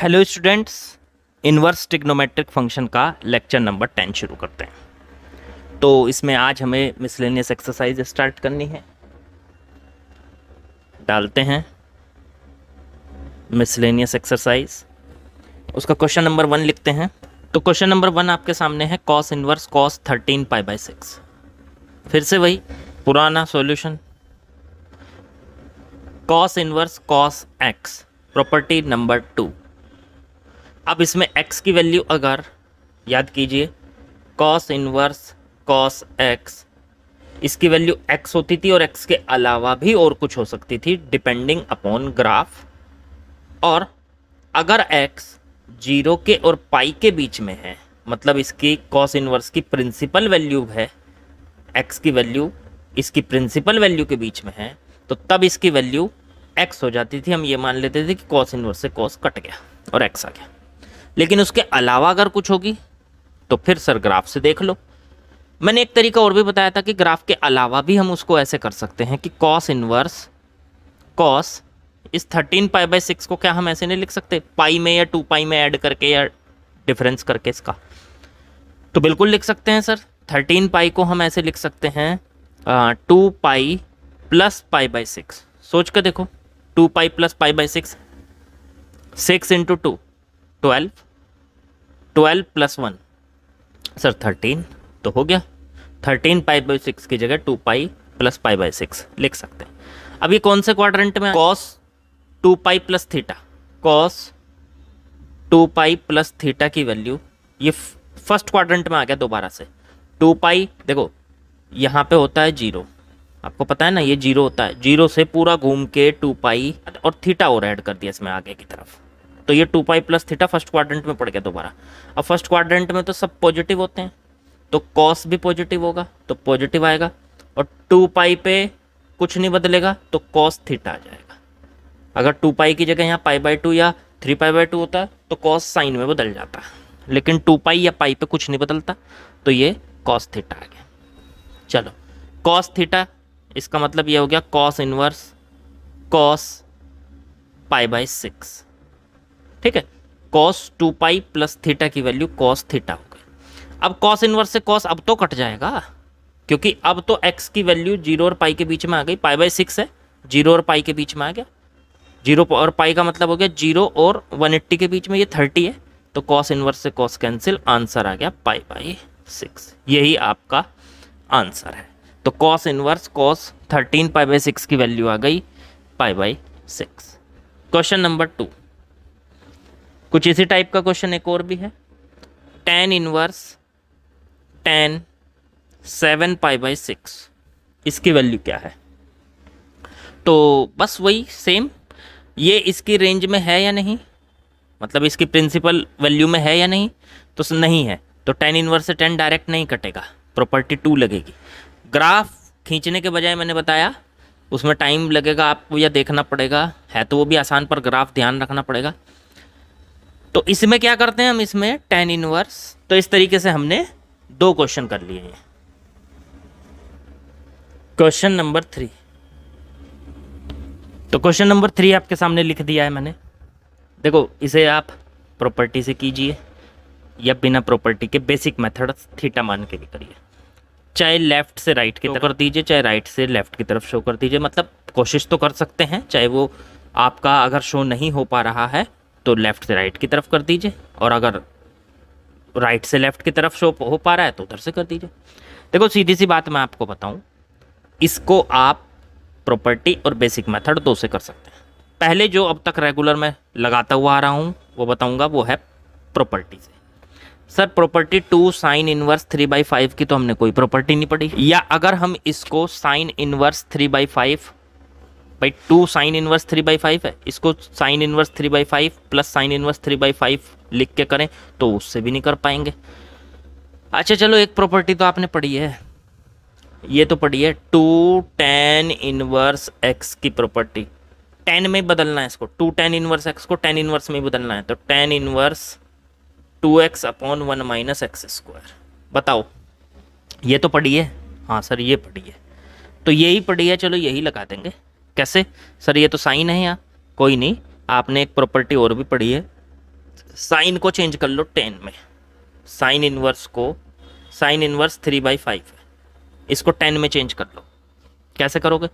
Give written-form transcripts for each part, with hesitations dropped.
Hello students, inverse trigonometric function का lecture number 10 शुरू करते हैं। तो इसमें आज हमें मिसलेनियस एक्सरसाइज स्टार्ट करनी है। डालते हैं मिसलेनियस एक्सरसाइज, उसका क्वेश्चन नंबर 1 लिखते हैं। तो क्वेश्चन नंबर 1 आपके सामने है cos inverse cos 13 pi by 6। फिर से वही पुराना solution, cos inverse cos x, property number 2। अब इसमें x की वैल्यू अगर याद कीजिए, कॉस इन्वर्स कॉस x, इसकी वैल्यू x होती थी और x के अलावा भी और कुछ हो सकती थी डिपेंडिंग अपॉन ग्राफ। और अगर x 0 के और पाई के बीच में है, मतलब इसकी कॉस इन्वर्स की प्रिंसिपल वैल्यू है, x की वैल्यू इसकी प्रिंसिपल वैल्यू के बीच में है, तो तब इसकी वैल्यू x हो जाती थी। हम ये मान लेते थे कि कॉस इन्वर्स से कॉस कट गया और x आ गया। लेकिन उसके अलावा अगर कुछ होगी तो फिर सर ग्राफ से देख लो। मैंने एक तरीका और भी बताया था कि ग्राफ के अलावा भी हम उसको ऐसे कर सकते हैं कि कॉस इन्वर्स कॉस इस 13 पाई बाई 6 को क्या हम ऐसे नहीं लिख सकते, पाई में या 2 पाई में ऐड करके या डिफरेंस करके इसका? तो बिल्कुल लिख सकते हैं सर। 13 पाई को हम ऐसे लिख सकते हैं 2 पाई प्लस पाई बाई 6। सोच के देखो, 2 pi plus pi by 6, 6 into 2 12, 12 plus 1 sir 13, तो हो गया 13 पाई बाई 6 की जगह 2 पाई प्लस पाई बाई 6 लिख सकते हैं। अब ये कौन से क्वाड्रेंट में? Cos 2 pi plus theta, cos 2 pi plus theta की वैल्यू ये फर्स्ट क्वाड्रेंट में आ गया। दोबारा से 2 पाई, देखो यहाँ पे होता है 0, आपको पता है ना, ये 0 होता है, 0 से पूरा घूम के 2 पाई और थीटा और ऐड कर दिया इसमें आगे की तरफ, तो ये 2 pi plus theta first quadrant में पड़ गया दोबारा। अब फर्स्ट क्वाड्रेंट में तो सब पॉजिटिव होते हैं, तो कॉस भी पॉजिटिव होगा तो पॉजिटिव आएगा, और 2 पाई पे कुछ नहीं बदलेगा तो कॉस थीटा आ जाएगा। अगर 2 पाई की जगह यहाँ पाई बाई 2 या 3 पाई बाई 2 होता तो कॉस साइन में बदल जाता, लेकिन 2 पाई या पाई पे कुछ नहीं बदलता, तो ये कॉस थीटा आ गया। चलो कॉस थीटा, इसका मतलब ये हो गया cos inverse cos pi by 6। ठीक है, कॉस 2 पाई प्लस थीटा की वैल्यू कॉस थीटा हो गई। अब कॉस इनवर्स से कॉस अब तो कट जाएगा, क्योंकि अब तो x की वैल्यू 0 और पाई के बीच में आ गई। पाई बाई 6 है, 0 और पाई के बीच में आ गया। 0 और पाई का मतलब हो गया 0 और 180 के बीच में, ये 30 है, तो कॉस इनवर्स से कॉस कैंसिल, आंसर आ गया पाई बाई 6। यही आपका आंसर है। तो cos inverse cos 13 pi by 6 की वैल्यू आ गई पाई बाई 6। क्वेश्चन नंबर 2, कुछ इसी टाइप का क्वेश्चन एक और भी है। tan inverse tan 7 pi by 6, इसकी वैल्यू क्या है? तो बस वही सेम, ये इसकी रेंज में है या नहीं, मतलब इसकी प्रिंसिपल वैल्यू में है या नहीं, तो नहीं है, तो tan इनवर्स से tan डायरेक्ट नहीं कटेगा, प्रॉपर्टी 2 लगेगी। ग्राफ खींचने के बजाय मैंने बताया उसमें टाइम लगेगा आपको, या देखना पड़ेगा, है तो वो भी आसान पर ग्राफ ध्यान रखना पड़ेगा। तो इसमें क्या करते हैं हम, इसमें tan इनवर्स, तो इस तरीके से हमने 2 क्वेश्चन कर लिए हैं। क्वेश्चन नंबर 3, तो क्वेश्चन नंबर 3 आपके सामने लिख दिया है मैंने। देखो इसे आप प्रॉपर्टी से कीजिए या बिना प्रॉपर्टी के बेसिक मेथड थीटा मान के भी करिए, चाहे लेफ्ट से राइट की तरफ कर दीजिए, चाहे राइट से लेफ्ट की तरफ शो कर दीजिए, मतलब कोशिश तो कर सकते हैं। चाहे वो आपका अगर शो नहीं हो पा रहा है तो लेफ्ट से राइट की तरफ कर दीजिए, और अगर राइट से लेफ्ट की तरफ शो हो पा रहा है तो उधर से कर दीजिए। देखो सीधी सी बात मैं आपको बताऊं, इसको आप प्रॉपर्टी और बेसिक मेथड 2 से कर सकते हैं। पहले जो अब तक रेगुलर मैं लगाता हुआ आ रहा हूं वो बताऊंगा, वो है प्रॉपर्टी से। सर प्रॉपर्टी 2 साइन इनवर्स 3/5 की तो हमने कोई प्रॉपर्टी नहीं पढ़ी, या अगर हम इसको साइन इनवर्स 3/5, भाई 2 साइन इनवर्स 3/5 है, इसको sine inverse 3/5 plus sine inverse 3/5 लिख के करें तो उससे भी नहीं कर पाएंगे। अच्छा चलो, एक प्रॉपर्टी तो आपने पढ़ी है, ये तो पढ़ी है 2 tan इनवर्स x की प्रॉपर्टी। tan में बदलना है इसको, 2 tan इनवर्स x को tan इनवर्स में बदलना है, तो tan inverse 2x upon 1 minus x square. बताओ, ये तो पढ़ी है? हाँ सर ये पढ़ी है, तो यही पढ़ी है, चलो यही लगा देंगे। कैसे सर, ये तो साइन है यहाँ, कोई नहीं, आपने एक प्रॉपर्टी और भी पढ़ी है, साइन को चेंज कर लो टेन में, साइन इनवर्स को, साइन इनवर्स 3/5 है, इसको 10 में चेंज कर लो। कैसे करोगे?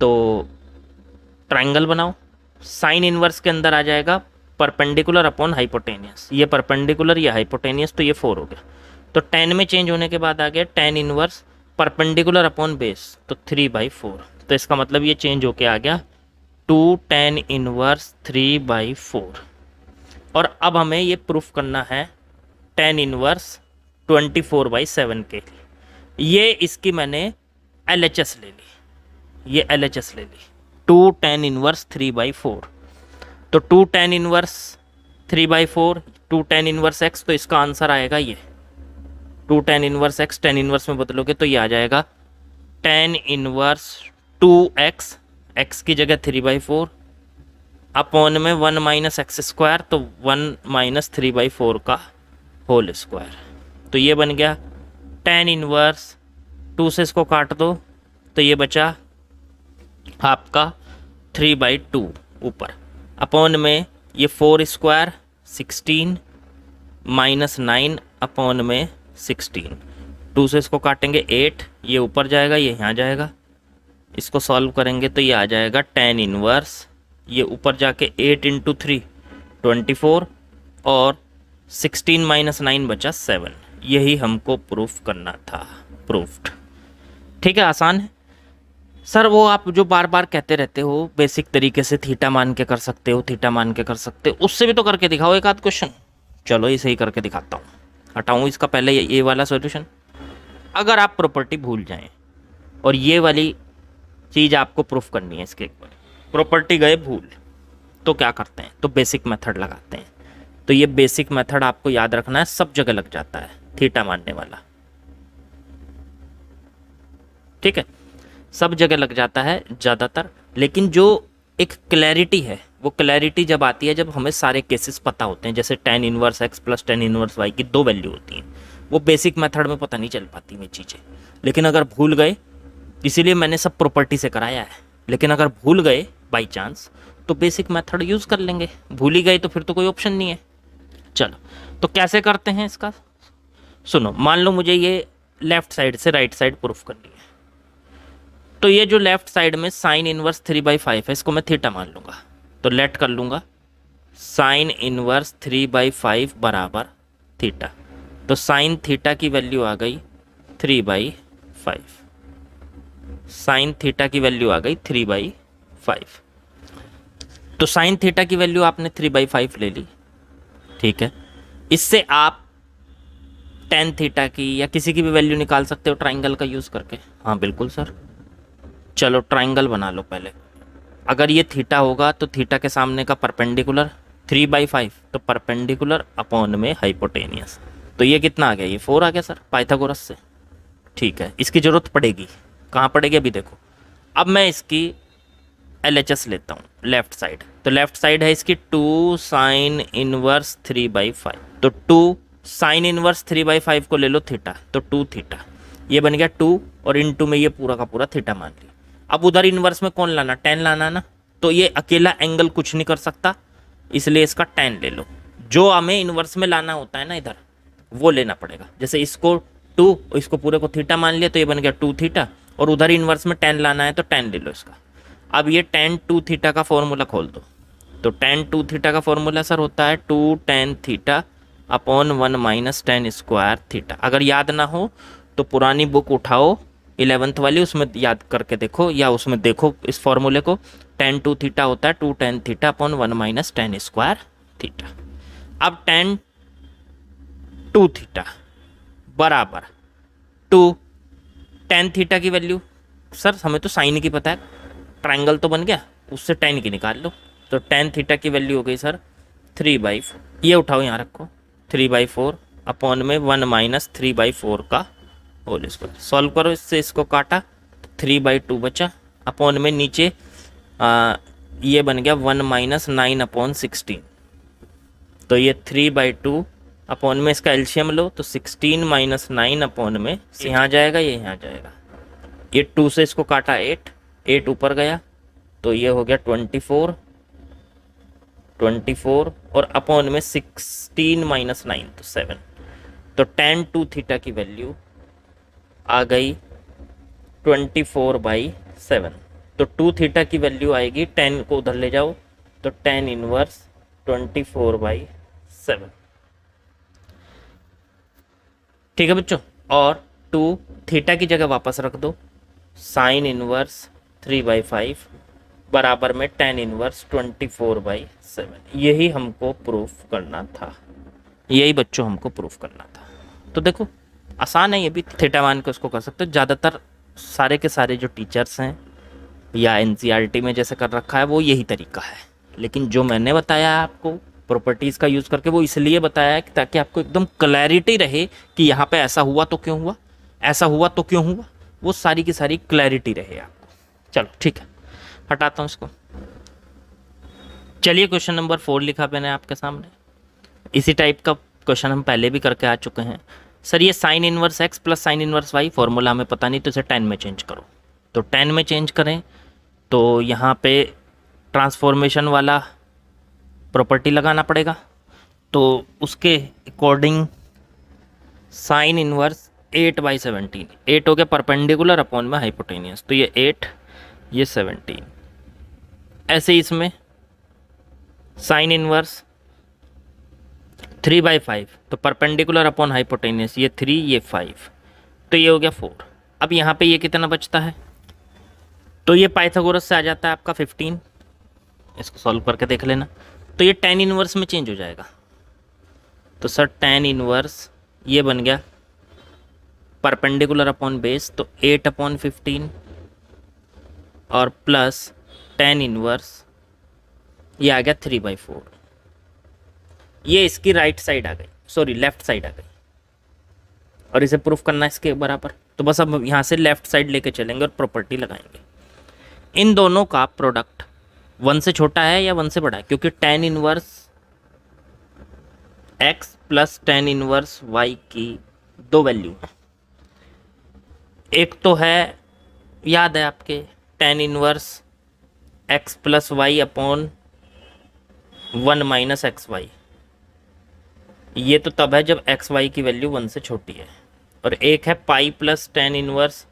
तो ट्रायंगल बनाओ, साइन इनवर्स के अंदर आ जाएगा परपेंडिकुलर अपॉन हाइपोटेनियस, ये परपेंडिकुलर ये हाइपोटेनियस, तो ये 4 हो गया। तो 10 में चेंज होने के बाद आ गया tan inverse perpendicular upon base, तो 3/4। तो इसका मतलब ये चेंज होके आ गया 2 tan इनवर्स 3/4। और अब हमें ये प्रूफ करना है tan इनवर्स 24/7 के लिए। ये इसकी मैंने LHS ले ली, ये LHS ले ली, 2 tan इनवर्स 3/4। तो 2 tan inverse 3/4, 2 tan inverse x, तो इसका आंसर आएगा ये 2 tan inverse x, tan inverse में बदलोगे तो ये आ जाएगा tan इनवर्स 2x, x की जगह 3/4 अपॉन में 1 माइनस एक्स स्क्वायर, तो 1 माइनस 3/4 का होल स्क्वायर। तो ये बन गया tan इनवर्स, 2 से इसको काट दो तो ये बचा आपका 3/2 ऊपर, अपॉन में ये 4 स्क्वायर 16 माइनस 9 अपॉन में 16, 2 से इसको काटेंगे 8, ये ऊपर जाएगा ये यहाँ जाएगा, इसको सॉल्व करेंगे तो ये आ जाएगा tan इनवर्स, ये ऊपर जाके 8 इंटू 3 24 और 16 माइनस 9 बचा 7। यही हमको प्रूफ करना था, प्रूफ्ड। ठीक है, आसान है सर। वो आप जो बार बार कहते रहते हो बेसिक तरीके से थीटा मान के कर सकते हो, थीटा मान के कर सकते हो, उससे भी तो करके दिखाओ एक आध क्वेश्चन। चलो इसे ही करके दिखाता हूँ, हटाऊँ इसका पहले ये वाला सॉल्यूशन। अगर आप प्रॉपर्टी भूल जाएं और ये वाली चीज़ आपको प्रूफ करनी है, इसके एक बार प्रॉपर्टी गए भूल, तो क्या करते हैं? तो बेसिक मेथड लगाते हैं। तो ये बेसिक मेथड आपको याद रखना है, सब जगह लग जाता है थीटा मानने वाला। ठीक है, सब जगह लग जाता है ज़्यादातर, लेकिन जो एक क्लैरिटी है, वो क्लैरिटी जब आती है जब हमें सारे केसेस पता होते हैं। जैसे tan inverse x plus tan inverse y की 2 वैल्यू होती हैं, वो बेसिक मेथड में पता नहीं चल पाती वो चीज़ें। लेकिन अगर भूल गए, इसीलिए मैंने सब प्रॉपर्टी से कराया है, लेकिन अगर भूल गए बाई चांस तो बेसिक मेथड यूज़ कर लेंगे। भूल ही गए तो फिर तो कोई ऑप्शन नहीं है। चलो तो कैसे करते हैं इसका, सुनो। मान लो मुझे ये लेफ्ट साइड से राइट साइड प्रूफ करनी है, तो ये जो लेफ्ट साइड में साइन इनवर्स 3/5 है, इसको मैं थीटा मान लूँगा। तो लेट कर लूँगा साइन इनवर्स 3/5 बराबर थीटा। तो साइन थीटा की वैल्यू आ गई 3/5, साइन थीटा की वैल्यू आ गई 3/5। तो साइन थीटा की वैल्यू आपने 3/5 ले ली, ठीक है। इससे आप टेन थीटा की या किसी की भी वैल्यू निकाल सकते हो ट्राइंगल का यूज़ करके। हाँ बिल्कुल सर। चलो ट्राइंगल बना लो पहले। अगर ये थीटा होगा तो थीटा के सामने का परपेंडिकुलर 3/5, तो परपेंडिकुलर अपॉन में हाइपोटेनियस। तो ये कितना आ गया? ये 4 आ गया सर, पाइथागोरस से। ठीक है, इसकी ज़रूरत पड़ेगी, कहाँ पड़ेगी अभी देखो। अब मैं इसकी LHS लेता हूँ लेफ्ट साइड। तो लेफ्ट साइड है इसकी 2 साइन इनवर्स 3/5। तो 2 साइन इनवर्स 3/5 को ले लो थीटा, तो 2 थीटा, ये बन गया 2 और इनटू में ये पूरा का पूरा थीटा मान लिया। अब उधर इनवर्स में कौन लाना? tan लाना ना। तो ये अकेला एंगल कुछ नहीं कर सकता, इसलिए इसका tan ले लो। जो हमें इनवर्स में लाना होता है ना इधर, वो लेना पड़ेगा। जैसे इसको 2, इसको पूरे को थीटा मान लिया, तो ये बन गया 2 थीटा, और उधर इनवर्स में tan लाना है तो tan ले लो इसका। अब ये tan 2 थीटा का फॉर्मूला खोल दो। तो tan 2 थीटा का फॉर्मूला सर होता है 2 tan theta upon 1 minus tan square theta. अगर याद ना हो तो पुरानी बुक उठाओ 11th वाली, उसमें याद करके देखो, या उसमें देखो इस फॉर्मूले को। tan 2 थीटा होता है 2 tan theta upon 1 minus tan square theta. अब tan 2 थीटा बराबर 2 tan थीटा की वैल्यू, सर हमें तो साइन की पता है, ट्रायंगल तो बन गया, उससे tan की निकाल लो। तो tan थीटा की वैल्यू हो गई सर 3/4, ये उठाओ यहाँ रखो, 3/4 अपॉन में 1 माइनस 3/4 का होल स्क्वायर। सॉल्व करो, इससे इसको काटा, 3/2 बचा, अपॉन में नीचे ये बन गया 1 माइनस 9 अपॉन 16। तो ये 3/2 अपॉन में इसका एलसीएम लो, तो 16 माइनस 9 अपॉन में यहाँ जाएगा, ये यहाँ जाएगा। ये 2 से इसको काटा 8 ऊपर गया, तो ये हो गया 24 24 और अपॉन में 16 माइनस 9 तो 7। तो tan 2 थीटा की वैल्यू आ गई 24/7। तो 2 थीटा की वैल्यू आएगी, 10 को उधर ले जाओ तो tan इनवर्स 24/7। ठीक है बच्चों, और 2 थीटा की जगह वापस रख दो, साइन इनवर्स 3/5 बराबर में tan इनवर्स 24/7। यही हमको प्रूफ करना था, यही बच्चों हमको प्रूफ करना था। तो देखो आसान है, ये भी थीटा मान के उसको कर सकते हो। ज़्यादातर सारे के सारे जो टीचर्स हैं या एनसीईआरटी में जैसे कर रखा है वो यही तरीका है, लेकिन जो मैंने बताया है आपको प्रॉपर्टीज़ का यूज़ करके, वो इसलिए बताया है कि ताकि आपको एकदम क्लैरिटी रहे कि यहाँ पे ऐसा हुआ तो क्यों हुआ, ऐसा हुआ तो क्यों हुआ, वो सारी की सारी क्लैरिटी रहे आपको। चलो ठीक है, हटाता हूँ इसको। चलिए क्वेश्चन नंबर 4 लिखा मैंने आपके सामने। इसी टाइप का क्वेश्चन हम पहले भी करके आ चुके हैं। सर ये sine inverse x plus sine inverse y, formula हमें पता नहीं तो इसे 10 में चेंज करो। तो 10 में चेंज करें तो यहाँ पे ट्रांसफॉर्मेशन वाला प्रॉपर्टी लगाना पड़ेगा। तो उसके अकॉर्डिंग साइन इनवर्स 8/17, 8 हो गया परपेंडिकुलर अपॉन में हाइपोटेनियस, तो ये 8 ये 17। ऐसे ही इसमें साइन इनवर्स 3/5, तो परपेंडिकुलर अपॉन हाइपोटेनियस, ये 3 ये 5, तो ये हो गया 4। अब यहाँ पे ये कितना बचता है, तो ये पाइथागोरस से आ जाता है आपका 15। इसको सॉल्व करके देख लेना। तो ये tan इनवर्स में चेंज हो जाएगा। तो सर tan इनवर्स ये बन गया परपेंडिकुलर अपॉन बेस, तो 8/15 और प्लस tan इनवर्स ये आ गया 3/4। ये इसकी राइट साइड आ गई, सॉरी लेफ्ट साइड आ गई, और इसे प्रूफ करना है इसके बराबर। तो बस अब यहाँ से लेफ्ट साइड लेके चलेंगे और प्रॉपर्टी लगाएंगे। इन दोनों का प्रोडक्ट 1 से छोटा है या 1 से बड़ा है, क्योंकि tan inverse x plus tan inverse y की दो वैल्यू है। एक तो है, याद है आपके, tan inverse x plus y upon 1 minus x y. ये तो तब है जब एक्स वाई की वैल्यू 1 से छोटी है। और एक है pi plus tan inverse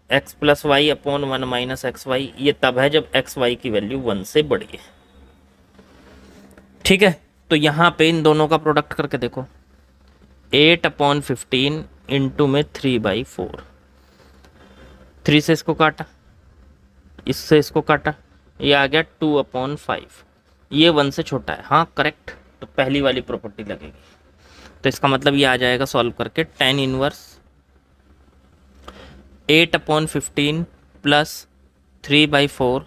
x plus y upon 1 minus x y, ये तब है जब एक्स वाई की वैल्यू 1 से बड़ी है। ठीक है, तो यहाँ पे इन दोनों का प्रोडक्ट करके देखो, 8/15 इंटू में 3/4, 3 से इसको काटा, इससे इसको काटा, ये आ गया 2/5। ये 1 से छोटा है, हाँ करेक्ट, तो पहली वाली प्रॉपर्टी लगेगी। तो इसका मतलब ये आ जाएगा सॉल्व करके tan इनवर्स 8/15 प्लस 3/4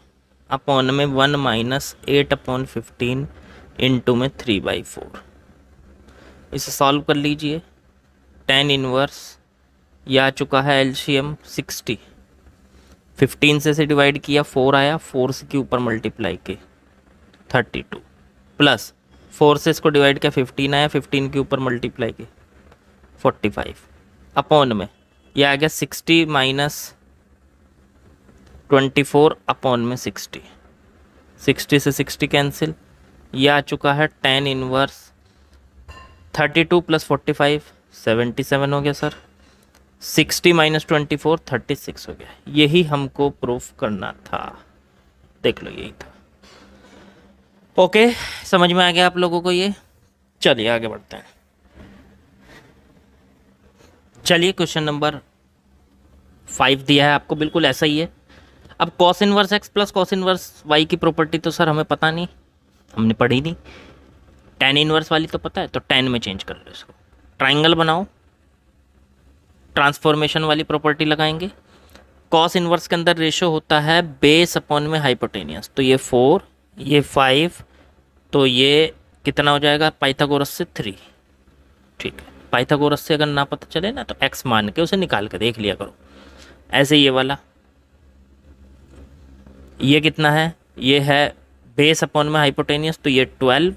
अपॉन में 1 माइनस 8/15 इंटू में 3/4। इसे सॉल्व कर लीजिए। tan इनवर्स ये आ चुका है एलसीएम 60, 15 से डिवाइड किया 4 आया, 4 से के ऊपर मल्टीप्लाई के 32, प्लस 4 से इसको डिवाइड किया 15 आया, 15 के ऊपर मल्टीप्लाई के 45, अपॉन में ये आ गया 60 माइनस 24 अपॉन में 60, 60 से 60 कैंसिल, ये आ चुका है tan इनवर्स 32 प्लस 45 77 हो गया सर, 60 माइनस 24 36 हो गया। यही हमको प्रूफ करना था, देख लो यही था। ओके, समझ में आ गया आप लोगों को ये। चलिए आगे बढ़ते हैं। चलिए क्वेश्चन नंबर 5 दिया है आपको, बिल्कुल ऐसा ही है। अब cos inverse x plus cos inverse y की प्रॉपर्टी तो सर हमें पता नहीं, हमने पढ़ी नहीं। tan इनवर्स वाली तो पता है, तो tan में चेंज कर लो इसको। ट्राइंगल बनाओ, ट्रांसफॉर्मेशन वाली प्रॉपर्टी लगाएंगे। कॉस इनवर्स के अंदर रेशो होता है बेस अपॉन में हाइपोटेनियस, तो ये 4 ये 5, तो ये कितना हो जाएगा पाइथागोरस से 3। ठीक है, पाइथागोरस से अगर ना पता चले ना तो x मान के उसे निकाल के देख लिया करो। ऐसे ये वाला, ये कितना है, ये है बेस अपॉन में हाइपोटेनियस, तो ये 12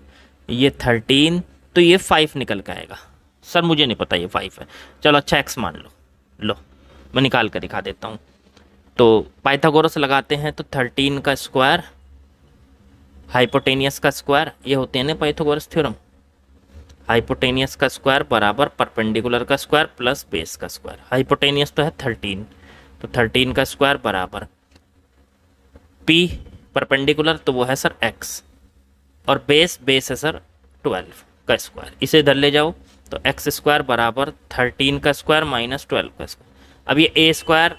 ये 13, तो ये 5 निकल के आएगा। सर मुझे नहीं पता ये 5 है, चलो अच्छा x मान लो, लो मैं निकाल कर दिखा देता हूँ। तो पाइथागोरस लगाते हैं तो 13 का स्क्वायर हाइपोटेनियस का स्क्वायर, ये होते हैं ना पाइथागोरस थ्योरम, हाइपोटेनियस का स्क्वायर बराबर परपेंडिकुलर का स्क्वायर प्लस बेस का स्क्वायर। हाइपोटेनियस तो है 13, तो 13 का स्क्वायर बराबर पी परपेंडिकुलर तो वो है सर एक्स, और बेस है सर 12 का स्क्वायर। इसे इधर ले जाओ तो एक्स स्क्वायर बराबर 13 का स्क्वायर माइनस 12 का स्क्वायर। अब ये ए स्क्वायर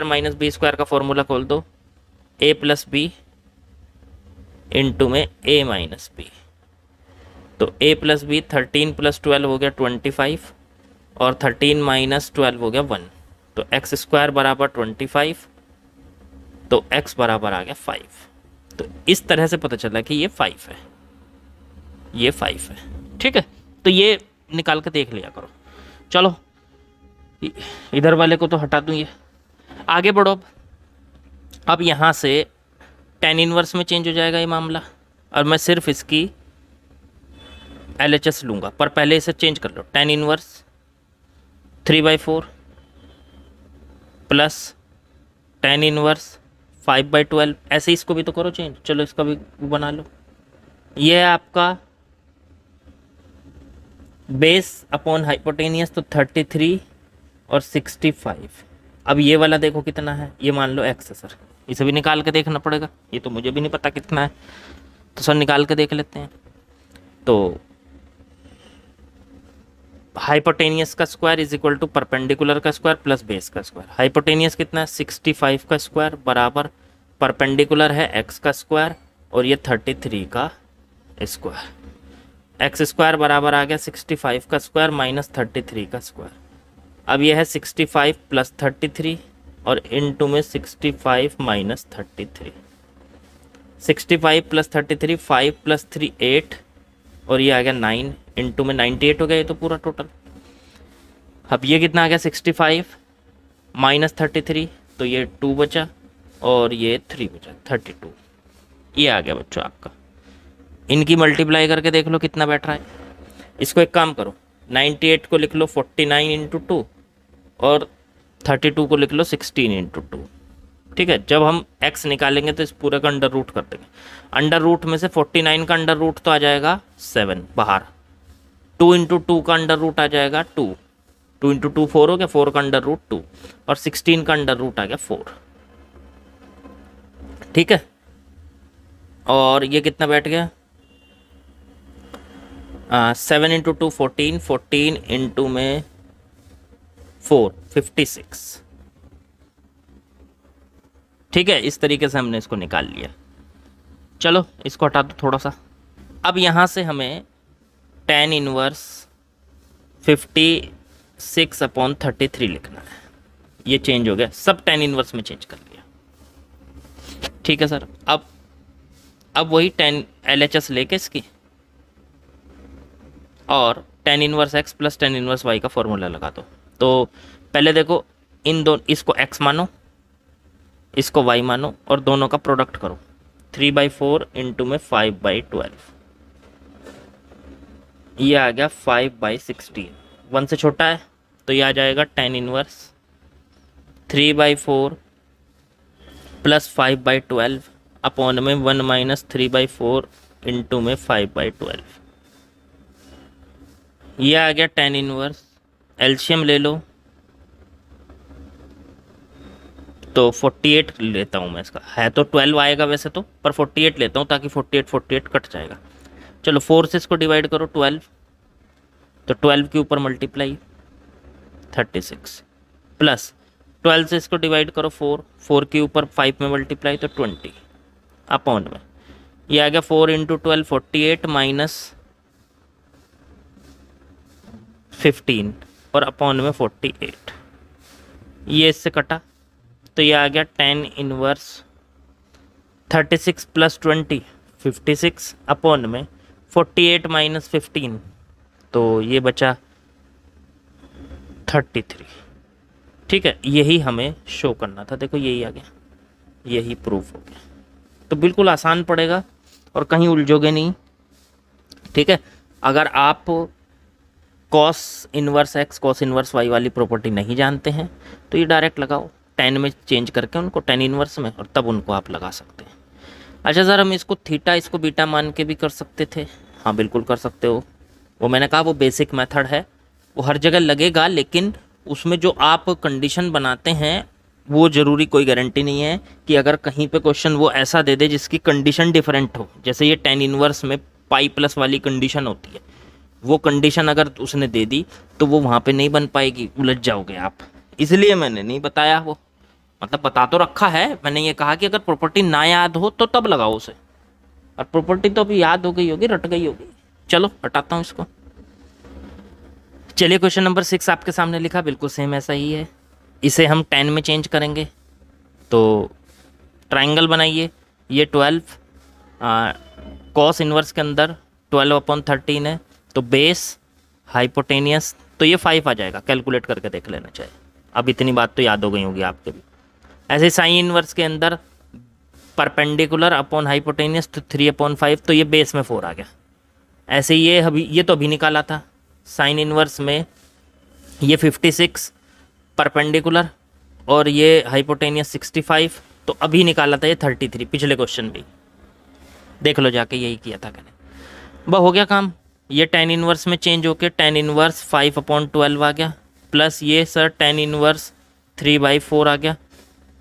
माइनस बी स्क्वायर का फॉर्मूला खोल दो, ए प्लस बी इंटू में ए माइनस बी, तो ए प्लस बी 13 प्लस 12 हो गया 25 और 13 माइनस 12 हो गया 1, तो एक्स स्क्वायर बराबर 25, तो एक्स बराबर आ गया 5। तो इस तरह से पता चला कि ये 5 है, ये 5 है। ठीक है, तो ये निकाल के देख लिया करो। चलो इधर वाले को तो हटा दूँ, ये आगे बढ़ो। अब यहाँ से tan इनवर्स में चेंज हो जाएगा ये मामला, और मैं सिर्फ इसकी LHS लूँगा, पर पहले इसे चेंज कर लो। tan inverse 3/4 plus tan inverse 5/12, ऐसे इसको भी तो करो चेंज। चलो इसका भी बना लो। ये है आपका बेस अपॉन हाइपोटेनियस, तो 33 और 65। अब ये वाला देखो कितना है, ये मान लो x है सर, इसे भी निकाल के देखना पड़ेगा, ये तो मुझे भी नहीं पता कितना है, तो सर निकाल के देख लेते हैं। तो हाइपोटेनियस का square is equal to perpendicular का स्क्वायर प्लस बेस का स्क्वायर। हाइपोटेनियस कितना है 65 का स्क्वायर बराबर परपेंडिकुलर है x का स्क्वायर और ये 33 का स्क्वायर। एक्स स्क्वायर बराबर आ गया 65 का स्क्वायर माइनस 33 का स्क्वायर। अब यह है 65 प्लस 33 और इनटू में 65 माइनस 33। 65 प्लस 33, 5 प्लस 3 8 और ये आ गया 9, इनटू में 98 हो गया ये तो पूरा टोटल। अब ये कितना आ गया 65 माइनस 33, तो ये 2 बचा और ये 3 बचा 32। ये आ गया बच्चों आपका। इनकी मल्टीप्लाई करके देख लो कितना बैठ रहा है। इसको एक काम करो, 98 को लिख लो 49 इंटू 2 और 32 को लिख लो 16 इंटू 2। ठीक है, जब हम x निकालेंगे तो इस पूरे का अंडर रूट कर देंगे। अंडर रूट में से 49 का अंडर रूट तो आ जाएगा 7 बाहर, 2 इंटू 2 का अंडर रूट आ जाएगा 2, 2 इंटू 2 4 हो गया, 4 का अंडर रूट 2 और 16 का अंडर रूट आ गया 4। ठीक है, और ये कितना बैठ गया 7 इंटू 2 14, 14 इंटू में 4 56। ठीक है, इस तरीके से हमने इसको निकाल लिया। चलो इसको हटा दो थोड़ा सा। अब यहाँ से हमें tan इनवर्स 56/33 लिखना है। ये चेंज हो गया, सब tan इनवर्स में चेंज कर लिया। ठीक है सर, अब वही tan LHS लेके इसकी और tan inverse x plus tan inverse y का फॉर्मूला लगा दो। तो पहले देखो इन दो, इसको x मानो इसको y मानो और दोनों का प्रोडक्ट करो। 3/4 इंटू में 5/12, ये आ गया 5/16। 1 से छोटा है तो ये आ जाएगा tan इनवर्स 3/4 प्लस 5/12 अपॉन में 1 माइनस 3/4 इंटू में 5/12। ये आ गया tan इनवर्स। एलसीएम ले लो तो 48 लेता हूँ मैं, इसका है तो 12 आएगा वैसे तो, पर 48 लेता हूँ ताकि 48 कट जाएगा। चलो 4 से इसको डिवाइड करो 12, तो 12 के ऊपर मल्टीप्लाई 36 प्लस 12 से इसको डिवाइड करो 4 के ऊपर 5 में मल्टीप्लाई तो 20 अपॉन में ये आ गया 4 इंटू 12 48 माइनस 15 और अपॉन में 48। ये इससे कटा तो ये आ गया tan इनवर्स 36 प्लस 20 56 अपॉन में 48 माइनस 15, तो ये बचा 33। ठीक है, यही हमें शो करना था। देखो यही आ गया, यही प्रूफ हो गया। तो बिल्कुल आसान पड़ेगा और कहीं उलझोगे नहीं। ठीक है, अगर आप cos inverse x cos inverse y वाली प्रॉपर्टी नहीं जानते हैं तो ये डायरेक्ट लगाओ tan में चेंज करके उनको tan इनवर्स में, और तब उनको आप लगा सकते हैं। अच्छा सर, हम इसको थीटा इसको बीटा मान के भी कर सकते थे। हाँ बिल्कुल कर सकते हो, वो मैंने कहा वो बेसिक मेथड है, वो हर जगह लगेगा, लेकिन उसमें जो आप कंडीशन बनाते हैं वो ज़रूरी कोई गारंटी नहीं है कि अगर कहीं पे क्वेश्चन वो ऐसा दे दे जिसकी कंडीशन डिफरेंट हो, जैसे ये टेन इनवर्स में पाई प्लस वाली कंडीशन होती है, वो कंडीशन अगर उसने दे दी तो वो वहाँ पे नहीं बन पाएगी, उलझ जाओगे आप। इसलिए मैंने नहीं बताया वो, मतलब बता तो रखा है, मैंने ये कहा कि अगर प्रॉपर्टी ना याद हो तो तब लगाओ उसे, और प्रॉपर्टी तो अभी याद हो गई होगी, रट गई होगी। चलो हटाता हूँ इसको। चलिए क्वेश्चन नंबर 6 आपके सामने लिखा, बिल्कुल सेम ऐसा ही है। इसे हम 10 में चेंज करेंगे तो ट्राइंगल बनाइए। ये 12 कॉस इनवर्स के अंदर 12/13 है, तो बेस हाइपोटेनियस तो ये 5 आ जाएगा, कैलकुलेट करके देख लेना चाहिए। अब इतनी बात तो याद हो गई होगी आपके भी। ऐसे साइन इनवर्स के अंदर परपेंडिकुलर अपॉन हाइपोटेनियस तो 3/5, तो ये बेस में 4 आ गया। ऐसे ये तो अभी निकाला था साइन इनवर्स में, ये 56 परपेंडिकुलर और ये हाइपोटेनियस 65, तो अभी निकाला था ये 33, पिछले क्वेश्चन भी देख लो जाके, यही किया था मैंने। वह हो गया काम। ये टेन इनवर्स में चेंज होके टेन इनवर्स 5/12 आ गया, प्लस ये सर टेन इनवर्स 3/4 आ गया,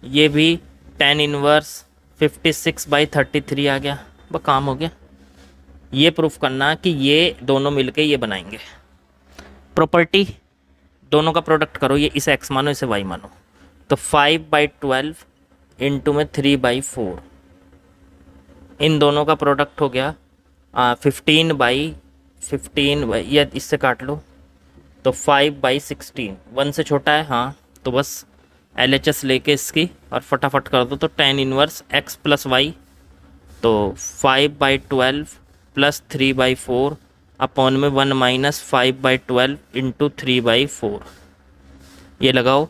ये भी टेन इनवर्स 56/33 आ गया। वह काम हो गया। ये प्रूफ करना कि ये दोनों मिलके ये बनाएंगे प्रॉपर्टी, दोनों का प्रोडक्ट करो, ये इसे x मानो इसे y मानो, तो 5/12 इंटू में 3/4, इन दोनों का प्रोडक्ट हो गया 15/15 या इससे काट लो तो 5/16, 1 से छोटा है हाँ, तो बस LHS लेके इसकी और फटाफट कर दो, तो tan inverse x plus y, तो 5/12 प्लस 3/4 अपॉन में 1 माइनस 5/12 इंटू 3/4, ये लगाओ,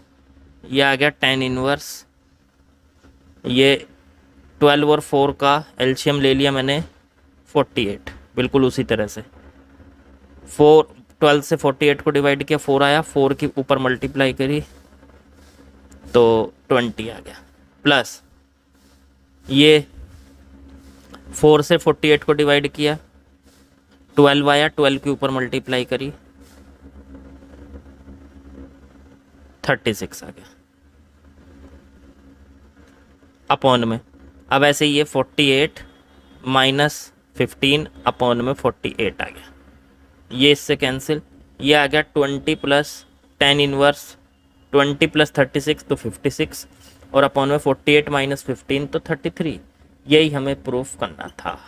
ये आ गया टेन इनवर्स, ये 12 और 4 का एलसीएम ले लिया मैंने 48, बिल्कुल उसी तरह से 12 से 48 को डिवाइड किया, 4 आया, 4 के ऊपर मल्टीप्लाई करी तो 20 आ गया, प्लस ये 4 से 48 को डिवाइड किया 12 आया, 12 के ऊपर मल्टीप्लाई करी 36 आ गया अपॉन में। अब ऐसे ये 48 माइनस 15 अपॉन में 48 आ गया, ये इससे कैंसिल, ये आ गया 20 प्लस टेन इनवर्स 20 प्लस 36 तो 56 और अपॉन में 48 माइनस 15 तो 33। यही हमें प्रूफ करना था,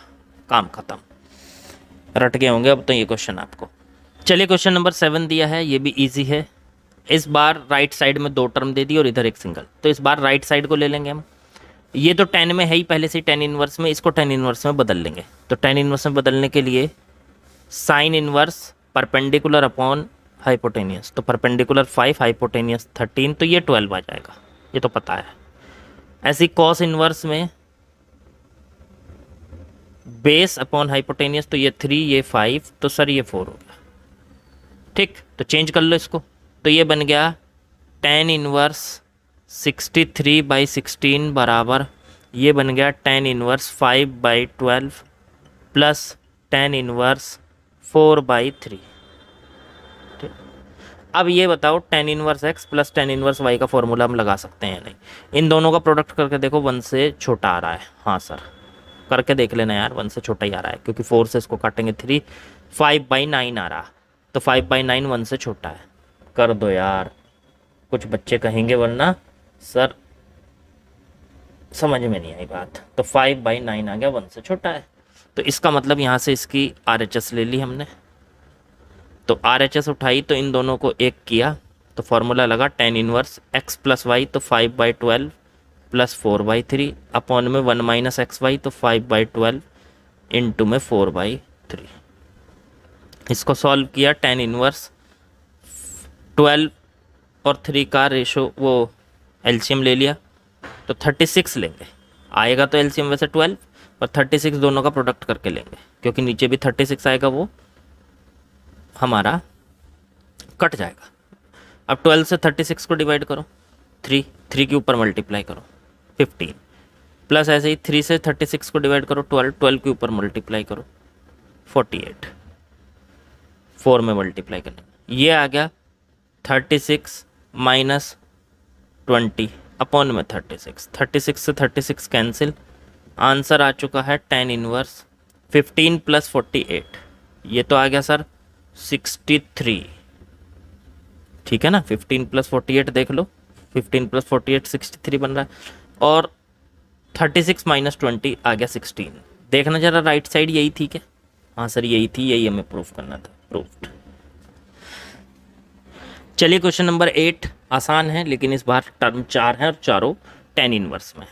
काम खत्म। रट गए होंगे अब तो ये क्वेश्चन आपको। चलिए क्वेश्चन नंबर 7 दिया है, ये भी इजी है। इस बार राइट साइड में 2 टर्म दे दी और इधर एक सिंगल, तो इस बार राइट साइड को ले लेंगे हम। ये तो 10 में है ही पहले से, 10 इनवर्स में, इसको 10 इनवर्स में बदल लेंगे। तो 10 इनवर्स में बदलने के लिए sine inverse perpendicular upon hypotenuse, तो परपेंडिकुलर 5 हाइपोटेनियस 13, तो ये 12 आ जाएगा, ये तो पता है। ऐसी कॉस इनवर्स में बेस अपॉन हाइपोटेनियस, तो ये 3 ये 5, तो सर ये 4 हो गया, ठीक। तो चेंज कर लो इसको, तो ये बन गया टेन इनवर्स 63/16 बराबर, ये बन गया tan inverse 5/12 plus tan inverse 4/3, ठीक। अब ये बताओ ten inverse x plus tan inverse y का फॉर्मूला हम लगा सकते हैं नहीं? इन दोनों का प्रोडक्ट करके देखो, 1 से छोटा आ रहा है, हाँ सर करके देख लेना यार, 1 से छोटा ही आ रहा है, क्योंकि 4 से इसको काटेंगे 3, 5/9 आ रहा, तो 5/9 1 से छोटा है, कर दो यार, कुछ बच्चे कहेंगे वरना सर समझ में नहीं आई बात। तो 5/9 आ गया, 1 से छोटा है, तो इसका मतलब यहाँ से इसकी RHS ले ली हमने, तो RHS उठाई तो इन दोनों को एक किया, तो फॉर्मूला लगा tan inverse x plus y, तो 5/12 प्लस 4/3 अपॉन में 1 माइनस एक्स वाई, तो 5/12 इंटू में 4/3। इसको सॉल्व किया, टेन इनवर्स 12 और 3 का रेशो वो एलसीएम ले लिया, तो 36 लेंगे, आएगा तो एलसीएम वैसे 12 और 36 दोनों का प्रोडक्ट करके लेंगे, क्योंकि नीचे भी 36 आएगा, वो हमारा कट जाएगा। अब 12 से 36 को डिवाइड करो, 3 के ऊपर मल्टीप्लाई करो 15, प्लस ऐसे ही 3 से 36 को डिवाइड करो 12, 12 के ऊपर मल्टीप्लाई करो 48, 4 में मल्टीप्लाई करना। ये आ गया 36 माइनस 20 अपॉन में 36, 36 से 36 कैंसिल, आंसर आ चुका है tan इनवर्स 15 प्लस 48, ये तो आ गया सर 63। ठीक है ना, 15 प्लस 48 देख लो, 15 प्लस 48 63 बन रहा है, और 36 माइनस 20 आ गया 16। देखना जरा राइट साइड यही थी क्या? हाँ सर यही थी, यही हमें प्रूफ करना था, प्रूफ्ड। चलिए क्वेश्चन नंबर 8 आसान है, लेकिन इस बार टर्म 4 है और चारों tan इनवर्स में है,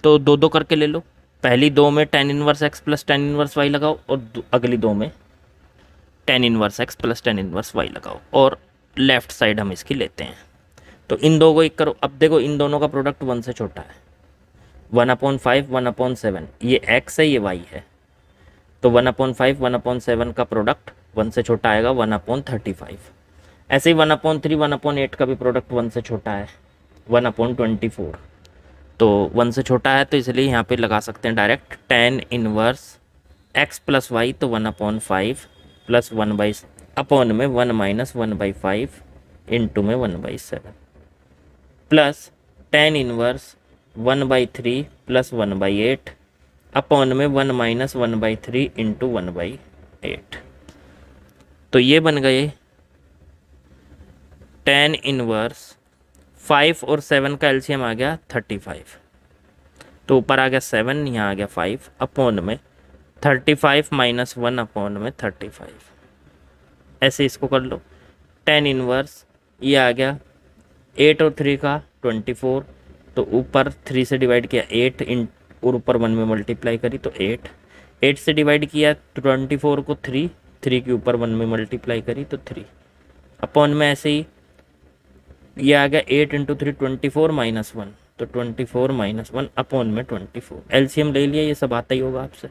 तो दो दो करके ले लो। पहली दो में tan inverse x plus tan inverse y लगाओ, और अगली दो में tan inverse x plus tan inverse y लगाओ, और लेफ्ट साइड हम इसकी लेते हैं। तो इन दो को एक करो। अब देखो इन दोनों का प्रोडक्ट 1 से छोटा है, 1/5 1/7, ये x है ये y है, तो 1/5 1/7 का प्रोडक्ट 1 से छोटा आएगा 1/35। ऐसे ही 1/3 1/8 का भी प्रोडक्ट 1 से छोटा है 1/24, तो 1 से छोटा है, तो इसलिए यहाँ पे लगा सकते हैं direct tan inverse x plus y, तो 1/5 प्लस 1 अपॉन में 1 माइनस 1/5 इंटू में 1/7 plus tan inverse 1/3 plus 1/8 upon में 1 माइनस 1/3 इंटू 1/8। तो ये बन गए tan इनवर्स 5 और 7 का एलसीएम आ गया 35, तो ऊपर आ गया 7, यहाँ आ गया 5 अपॉन में 35 माइनस 1 अपॉन में 35। ऐसे इसको कर लो। tan इनवर्स ये आ गया 8 और 3 का 24, तो ऊपर 3 से डिवाइड किया 8 इन और ऊपर 1 में मल्टीप्लाई करी तो 8, 8 से डिवाइड किया 24 को 3, 3 के ऊपर 1 में मल्टीप्लाई करी तो 3 अपॉन में ऐसे ही ये आ गया 8 इंटू 3 24 माइनस 1, तो 24 माइनस 1 अपॉन में 24। एलसीएम ले लिया, ये सब आता ही होगा आपसे।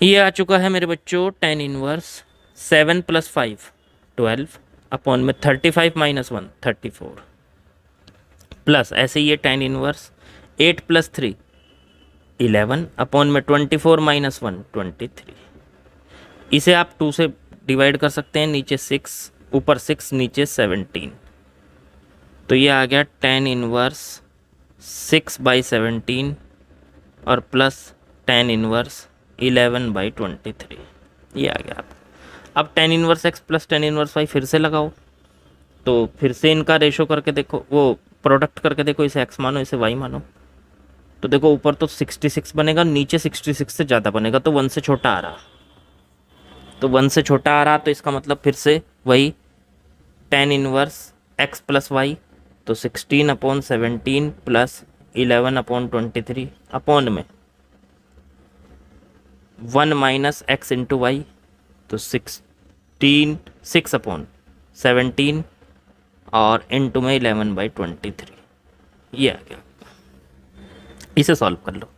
ये आ चुका है मेरे बच्चों tan इनवर्स 7 प्लस 5 12 अपॉन में 35 माइनस 1 34, प्लस ऐसे ये tan इनवर्स 8 प्लस 3 11 अपॉन में 24 माइनस 1 23। इसे आप 2 से डिवाइड कर सकते हैं, नीचे 6 ऊपर 6 नीचे 17, तो ये आ गया tan इनवर्स 6/17 और प्लस tan इनवर्स 11/23, ये आ गया आप। अब tan inverse x plus tan inverse y फिर से लगाओ, तो फिर से इनका रेशो करके देखो, वो प्रोडक्ट करके देखो, इसे x मानो इसे y मानो, तो देखो ऊपर तो 66 बनेगा, नीचे 66 से ज़्यादा बनेगा, तो 1 से छोटा आ रहा, तो 1 से छोटा आ रहा, तो इसका मतलब फिर से वही tan inverse x plus y, तो 16/17 प्लस 11/23 अपॉन में 1 माइनस x इंटू वाई, तो 6/17 और इंटू में 11/23, ये आ गया। इसे सॉल्व कर लो,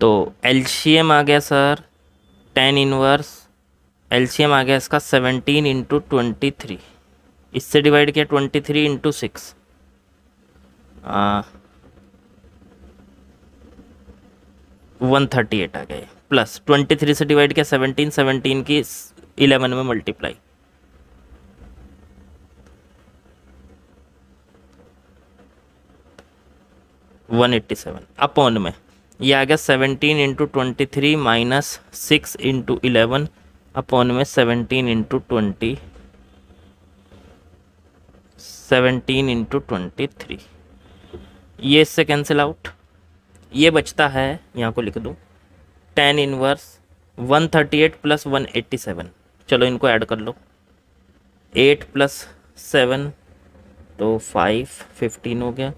तो एलसीएम आ गया सर tan इनवर्स, एलसीएम आ गया इसका 17 इंटू 23, इससे डिवाइड किया 23 इंटू 6, 138 आ गए, प्लस 23 से डिवाइड किया 17, 17 की 11 में मल्टीप्लाई, वन 187 अपॉन में ये आ गया 17 इंटू 23 माइनस 6 इंटू 11 अपॉन में 17 इंटू 20 17 इंटू 23, ये इससे कैंसिल आउट, ये बचता है, यहाँ को लिख दूँ tan इनवर्स 138 प्लस 187, चलो इनको ऐड कर लो, 8 प्लस 7 तो 15 हो गया,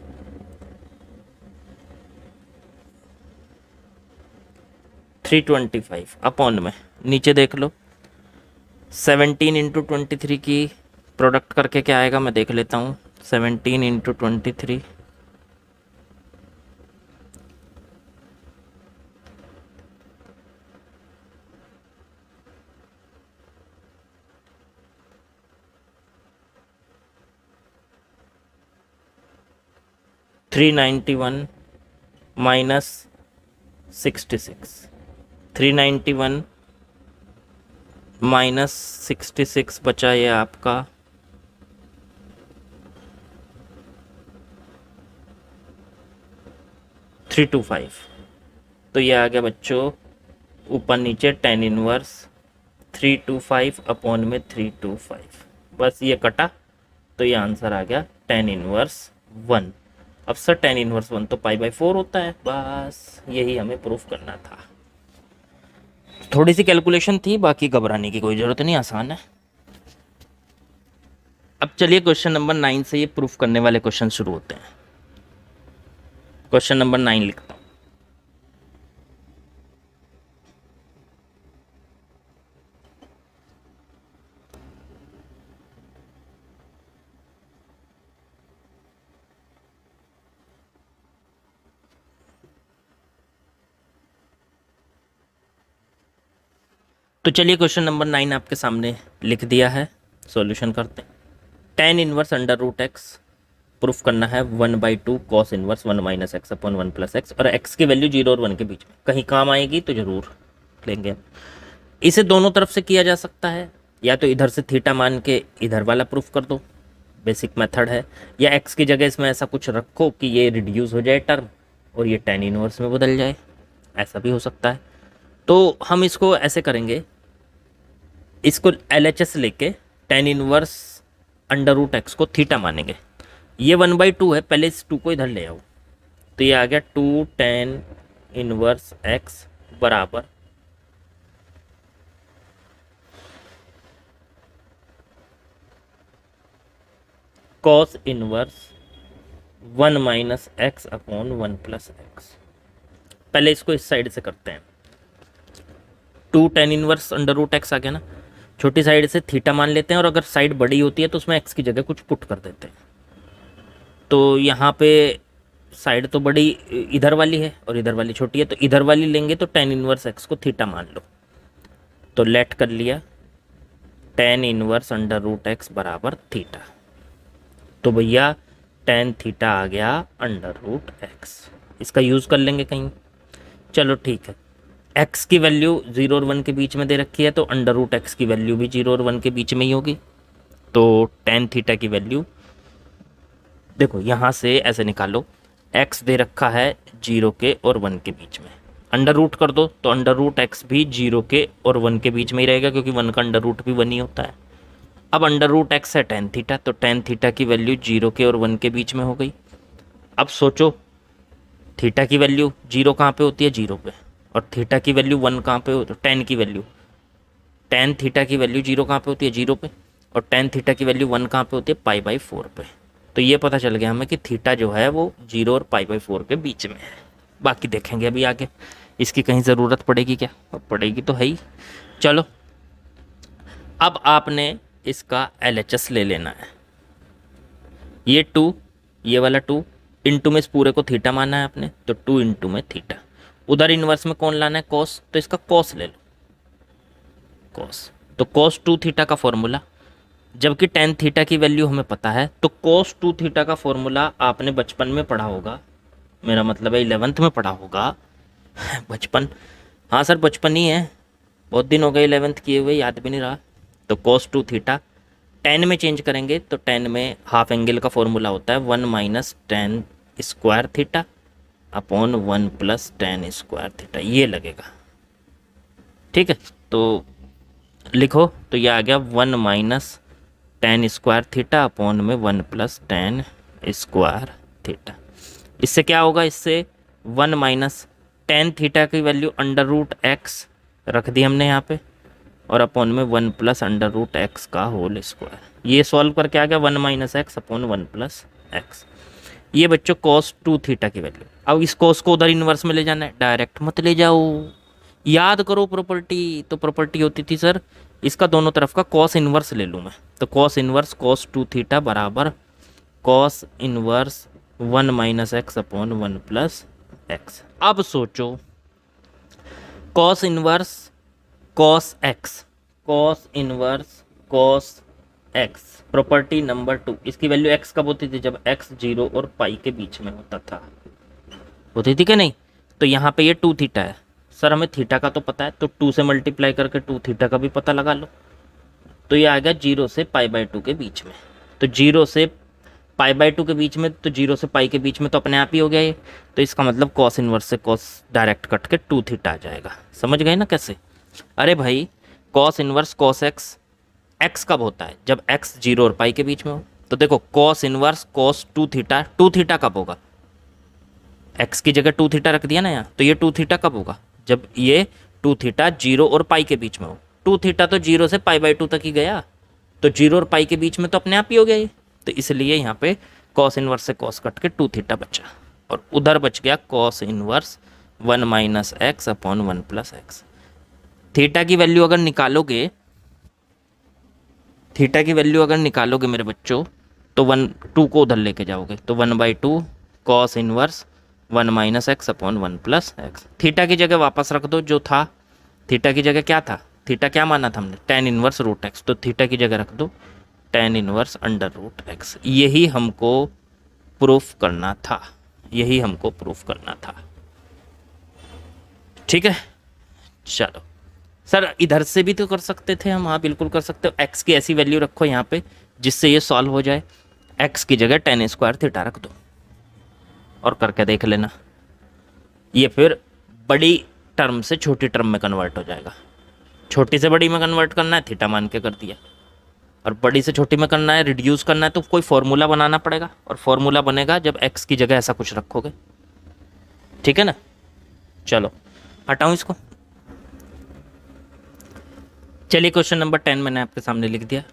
325 अपॉन में नीचे देख लो 17 इंटू 23 की प्रोडक्ट करके क्या आएगा मैं देख लेता हूँ, 17 इंटू 23 391 माइनस 66, 391 माइनस 66 बचा ये आपका 325। तो ये आ गया बच्चों ऊपर नीचे tan इनवर्स 325 अपॉन में 325, बस ये कटा तो ये आंसर आ गया tan इनवर्स 1। अब सर tan इनवर्स 1 तो π/4 होता है, बस यही हमें प्रूफ करना था। थोड़ी सी कैलकुलेशन थी, बाकी घबराने की कोई ज़रूरत नहीं, आसान है। अब चलिए क्वेश्चन नंबर 9 से ये प्रूफ करने वाले क्वेश्चन शुरू होते हैं। क्वेश्चन नंबर 9 लिखता हूँ। तो चलिए क्वेश्चन नंबर 9 आपके सामने लिख दिया है, सॉल्यूशन करते हैं। tan inverse under root x proof करना है 1/2 cos inverse 1 minus x upon 1 plus x, और एक्स की वैल्यू 0 और 1 के बीच में कहीं काम आएगी तो जरूर लेंगे। इसे दोनों तरफ से किया जा सकता है, या तो इधर से थीटा मान के इधर वाला प्रूफ कर दो, बेसिक मेथड है, या एक्स की जगह इसमें ऐसा कुछ रखो कि ये रिड्यूस हो जाए टर्म और ये tan इनवर्स में बदल जाए, ऐसा भी हो सकता है। तो हम इसको ऐसे करेंगे, इसको LHS लेके tan inverse under root x को थीटा मानेंगे। ये 1/2 है, पहले इस 2 को इधर ले आओ, तो ये आ गया 2 tan इनवर्स एक्स बराबर cos inverse 1 minus x upon 1 plus x. पहले इसको इस साइड से करते हैं, 2 tan inverse under root x आ गया ना, छोटी साइड से थीटा मान लेते हैं, और अगर साइड बड़ी होती है तो उसमें एक्स की जगह कुछ पुट कर देते हैं। तो यहाँ पे साइड तो बड़ी इधर वाली है और इधर वाली छोटी है, तो इधर वाली लेंगे तो tan इनवर्स एक्स को थीटा मान लो, तो लेट कर लिया tan inverse under root x बराबर थीटा। तो भैया tan थीटा आ गया अंडर रूट एक्स, इसका यूज़ कर लेंगे कहीं। चलो ठीक है, x की वैल्यू 0 और 1 के बीच में दे रखी है, तो अंडर रूट एक्स की वैल्यू भी 0 और 1 के बीच में ही होगी। तो tan थीटा की वैल्यू देखो यहाँ से ऐसे निकालो, x दे रखा है 0 के और 1 के बीच में, अंडर रूट कर दो तो अंडर रूट एक्स भी 0 के और 1 के बीच में ही रहेगा, क्योंकि 1 का अंडर रूट भी 1 ही होता है। अब अंडर रूट एक्स है tan थीटा, तो tan थीटा की वैल्यू 0 के और 1 के बीच में हो गई। अब सोचो थीटा की वैल्यू 0 कहाँ पे होती है, 0 पे, और थीटा की वैल्यू 1 कहाँ पे होती है, tan की वैल्यू tan थीटा की वैल्यू 0 कहाँ पे होती है, 0 पे, और tan थीटा की वैल्यू 1 कहाँ पे होती है, π/4 पे। तो ये पता चल गया हमें कि थीटा जो है वो 0 और π/4 के बीच में है। बाकी देखेंगे अभी आगे, इसकी कहीं ज़रूरत पड़ेगी क्या, पड़ेगी तो है ही। चलो अब आपने इसका LHS ले लेना है, ये 2, ये वाला 2 इंटू में इस पूरे को थीटा माना है आपने, तो 2 इंटू में थीटा, उधर इन्वर्स में कौन लाना है, कॉस, तो इसका कॉस ले लो, कॉस। तो cos 2 थीटा का फॉर्मूला, जबकि tan थीटा की वैल्यू हमें पता है, तो cos 2 थीटा का फॉर्मूला आपने बचपन में पढ़ा होगा, मेरा मतलब है 11th में पढ़ा होगा। बचपन, हाँ सर बचपन ही है, बहुत दिन हो गए 11th किए हुए, याद भी नहीं रहा। तो cos 2 थीटा tan में चेंज करेंगे, तो tan में हाफ एंगल का फॉर्मूला होता है 1 minus tan square theta upon 1 plus tan square theta, ये लगेगा। ठीक है, तो लिखो, तो ये आ गया 1 minus tan square theta upon में 1 प्लस tan स्क्वायर थीटा। इससे क्या होगा, इससे 1 माइनस tan थीटा की वैल्यू अंडर रूट एक्स रख दी हमने यहाँ पे, और अपॉन में 1 प्लस अंडर रूट एक्स का होल स्क्वायर। ये सॉल्व करके आ गया 1 minus x upon 1 plus x. ये बच्चों cos 2 थीटा की वैल्यू। अब इस cos को उधर इन्वर्स में ले जाना है, डायरेक्ट मत ले जाओ, याद करो प्रॉपर्टी। तो प्रॉपर्टी होती थी सर, इसका दोनों तरफ का cos इन्वर्स ले लूँ मैं, तो cos इन्वर्स cos 2 थीटा बराबर cos inverse 1 minus x upon 1 plus x. अब सोचो cos inverse cos x, cos inverse cos x, property number 2, इसकी वैल्यू x कब होती थी, जब x 0 और पाई के बीच में होता था। होती थी कि नहीं। तो यहाँ पे ये 2 थीटा है, सर हमें थीटा का तो पता है, तो 2 से मल्टीप्लाई करके 2 थीटा का भी पता लगा लो। तो ये आ गया 0 से π/2 के बीच में। तो 0 से π/2 के बीच में, तो 0 से पाई के बीच में तो अपने आप ही हो गया ये। तो इसका मतलब कॉस इनवर्स से कॉस डायरेक्ट कट के 2 थीटा आ जाएगा। समझ गए ना कैसे? अरे भाई cos inverse cos x, x कब होता है? जब एक्स 0 और पाई के बीच में हो। तो देखो cos inverse cos 2 theta, 2 theta कब होगा? एक्स की जगह 2 थीटा रख दिया ना यहाँ, तो ये 2 थीटा कब होगा? जब ये 2 थीटा 0 और पाई के बीच में हो। 2 थीटा तो 0 से π/2 तक ही गया, तो 0 और पाई के बीच में तो अपने आप ही हो गया ये। तो इसलिए यहाँ पे कॉस इनवर्स से कॉस कट के 2 थीटा बचा, और उधर बच गया cos inverse 1 minus x upon 1 plus x. Theta की वैल्यू अगर निकालोगे, थीटा की वैल्यू अगर निकालोगे मेरे बच्चों, तो 2 को उधर लेके जाओगे, तो 1/2 cos inverse 1 minus x upon 1 plus x. Theta की जगह वापस रख दो जो था, थीटा की जगह क्या था? थीटा क्या माना था हमने? tan inverse root x. तो थीटा की जगह रख दो tan inverse under root x. यही हमको प्रूफ करना था, यही हमको प्रूफ करना था। ठीक है, चलो सर इधर से भी तो कर सकते थे हम। हाँ बिल्कुल कर सकते हो। एक्स की ऐसी वैल्यू रखो यहाँ पे जिससे ये सॉल्व हो जाए। एक्स की जगह tan स्क्वायर थीटा रख दो और करके देख लेना। ये फिर बड़ी टर्म से छोटी टर्म में कन्वर्ट हो जाएगा। छोटी से बड़ी में कन्वर्ट करना है, थीटा मान के कर दिया, और बड़ी से छोटी में करना है, रिड्यूस करना है, तो कोई फॉर्मूला बनाना पड़ेगा, और फॉर्मूला बनेगा जब एक्स की जगह ऐसा कुछ रखोगे। ठीक है ना? चलो हटाऊं इसको। चलिए क्वेश्चन नंबर 10 मैंने आपके सामने लिख दिया।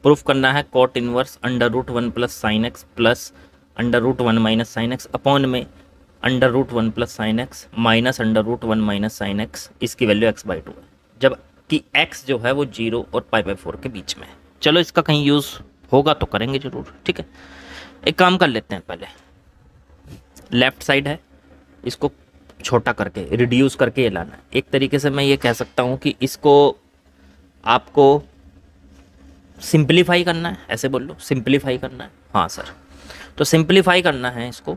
प्रूफ करना है cot inverse under root 1 plus sine x plus under root 1 minus sine x upon में under root 1 plus sine x minus under root 1 minus sine x, इसकी वैल्यू x/2 है, जब कि x जो है वो 0 और π/4 के बीच में है। चलो इसका कहीं यूज़ होगा तो करेंगे ज़रूर। ठीक है, एक काम कर लेते हैं, पहले लेफ्ट साइड है इसको छोटा करके रिड्यूस करके ये लाना है। एक तरीके से मैं ये कह सकता हूँ कि इसको आपको सिंप्लीफाई करना है, ऐसे बोल लो, सिंप्लीफाई करना है। हाँ सर, तो सिंप्लीफाई करना है इसको,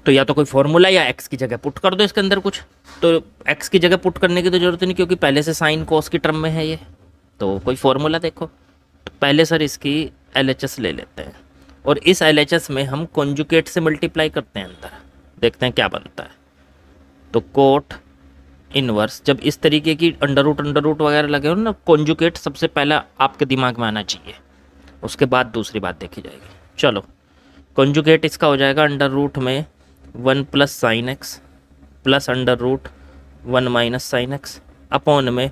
तो या तो कोई फॉर्मूला या एक्स की जगह पुट कर दो इसके अंदर कुछ। तो एक्स की जगह पुट करने की तो जरूरत नहीं, क्योंकि पहले से साइन कॉस की टर्म में है ये। तो कोई फॉर्मूला देखो, तो पहले सर इसकी LHS ले लेते हैं, और इस LHS में हम कॉन्जुगेट से मल्टीप्लाई करते हैं अंदर, देखते हैं क्या बनता है। तो कोट इनवर्स, जब इस तरीके की अंडर रूट वगैरह लगे हो ना, कॉन्जुगेट सबसे पहला आपके दिमाग में आना चाहिए, उसके बाद दूसरी बात देखी जाएगी। चलो कॉन्जुगेट इसका हो जाएगा अंडर रूट में 1 plus sine x plus under root 1 minus sine x upon में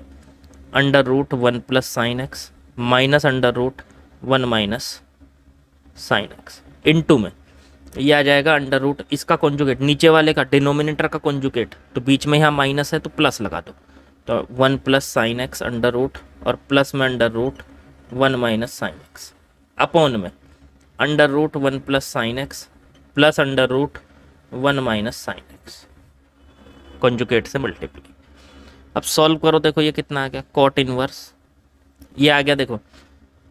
under root 1 plus sine x minus under root 1 minus sine x into में ये आ जाएगा अंडर रूट, इसका कॉन्जुगेट नीचे वाले का डिनोमिनेटर का कॉन्जुगेट, तो बीच में यहाँ माइनस है तो प्लस लगा दो, तो 1 plus sine x under root और प्लस में under root 1 minus sine x upon में under root 1 plus sine x plus under root 1 minus sine x, conjugate से मल्टीप्लाई। अब सॉल्व करो, देखो ये कितना आ गया, कॉट इनवर्स ये आ गया। देखो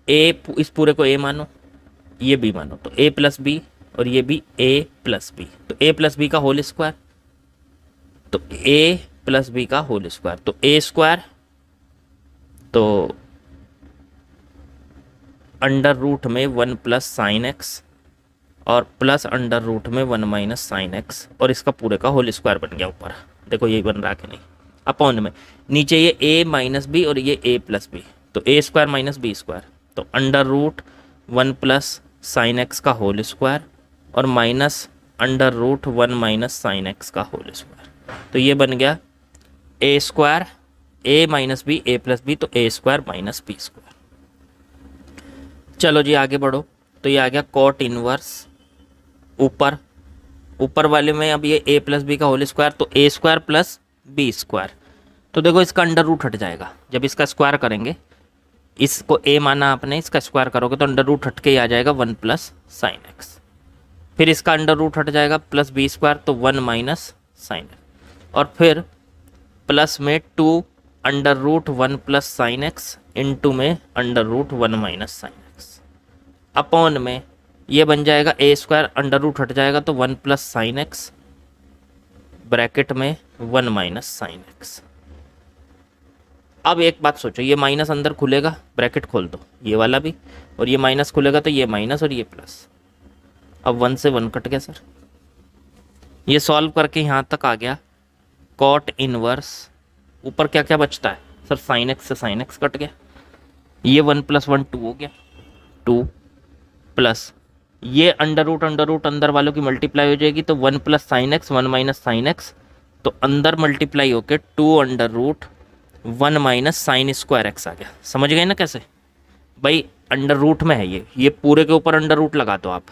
ए, इस पूरे को ए मानो, ये बी मानो, तो ए प्लस बी और ये भी a प्लस बी, तो a प्लस बी का होल स्क्वायर, तो a प्लस बी का होल स्क्वायर, तो a स्क्वायर, तो अंडर रूट में 1 प्लस साइन एक्स और प्लस अंडर रूट में 1 माइनस साइन एक्स, और इसका पूरे का होल स्क्वायर बन गया ऊपर। देखो ये बन रहा कि नहीं, अपॉन में नीचे ये a माइनस बी और ये a प्लस बी, तो a square minus b square, तो under root 1 plus sine x का होल स्क्वायर और माइनस under root 1 minus sine x का होल स्क्वायर, तो ये बन गया a square a minus b a plus b, तो a square minus b square. चलो जी आगे बढ़ो, तो ये आ गया कॉट इनवर्स ऊपर वाले में, अब ये a प्लस बी का होल स्क्वायर, तो a square plus b square, तो देखो इसका अंडर रूट हट जाएगा, जब इसका स्क्वायर करेंगे, इसको a माना आपने, इसका स्क्वायर करोगे तो अंडर रूट हट के ही आ जाएगा 1 प्लस साइन एक्स, फिर इसका अंडर रूट हट जाएगा प्लस बी स्क्वायर, तो 1 माइनस साइन एक्स, और फिर प्लस में 2 under root 1 plus sine x into में under root 1 minus sine x, upon में ये बन जाएगा a स्क्वायर, अंडर रूट हट जाएगा तो 1 प्लस साइन एक्स ब्रैकेट में 1 माइनस साइन एक्स। अब एक बात सोचो, ये माइनस अंदर खुलेगा, ब्रैकेट खोल दो ये वाला भी, और ये माइनस खुलेगा तो ये माइनस और ये प्लस। अब 1 से 1 कट गया सर। ये सॉल्व करके यहाँ तक आ गया कॉट इनवर्स, ऊपर क्या क्या बचता है सर, साइन एक्स से साइन एक्स कट गया, ये 1 + 1 2 हो गया, 2 प्लस ये अंडर रूट अंदर वालों की मल्टीप्लाई हो जाएगी तो 1 + sine x 1 minus sine x, तो अंदर मल्टीप्लाई होके 2 under root 1 minus sine square x आ गया। समझ गए ना कैसे भाई, अंडर रूट में है ये पूरे के ऊपर अंडर रूट लगा दो आप,